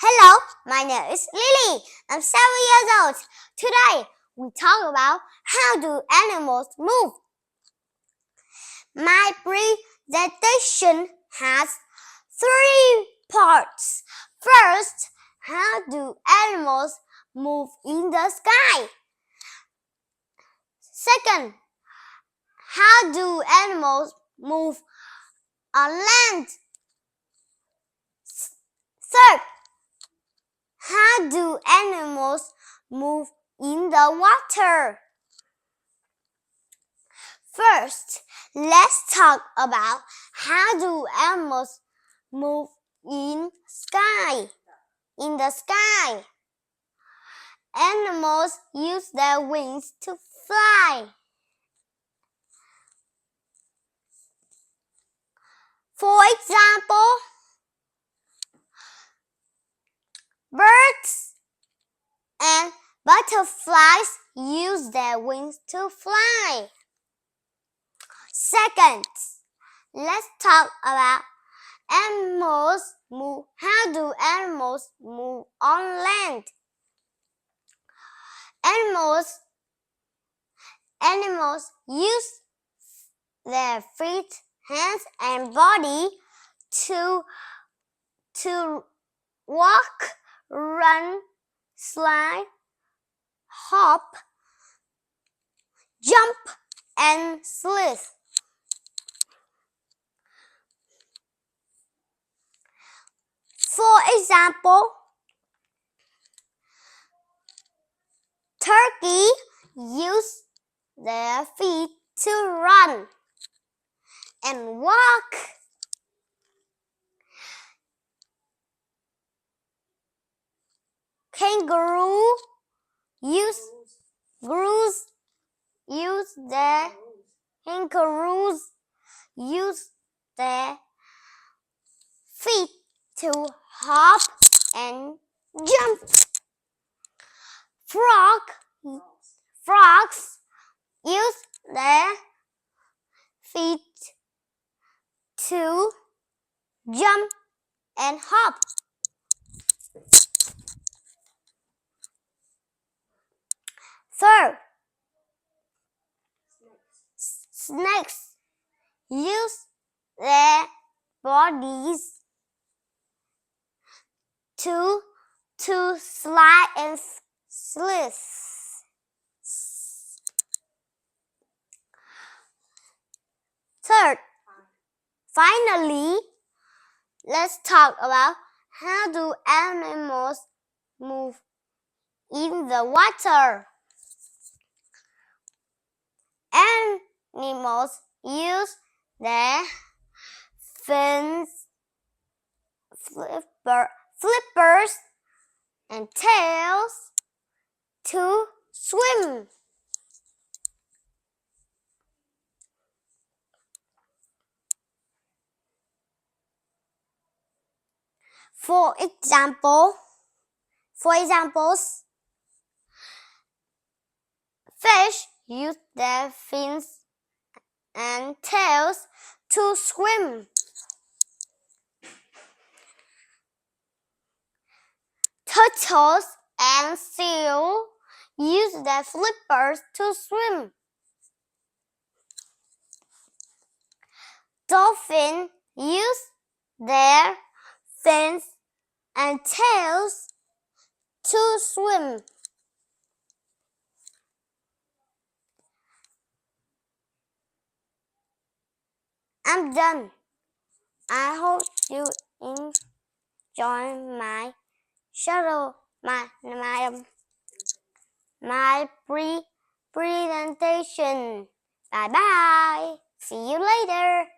Hello, my name is Lily. I'm 7 years old. Today, we talk about how do animals move. My presentation has 3 parts. First, how do animals move in the sky? Second, how do animals move on land? Third, how do animals move in the water? First, let's talk about how do animals move in the sky. Animals use their wings to fly. For example, birds and butterflies use their wings to fly. Second, let's talk about animals move. How do animals move on land? Animals use their feet, hands, and body to walk, run, slide, hop, jump, and slithe. For example, turkey use their feet to run and walk. Kangaroos use their feet to hop and jump. Frogs use their feet to jump and hop. Third, snakes use their bodies to slide and slithe. Third, finally, let's talk about how do animals move in the water. Animals use their fins, flippers, and tails to swim. For examples, fish use their fins and tails to swim. Turtles and seals use their flippers to swim. Dolphins use their fins and tails to swim. I'm done. I hope you enjoy my presentation. Bye bye. See you later.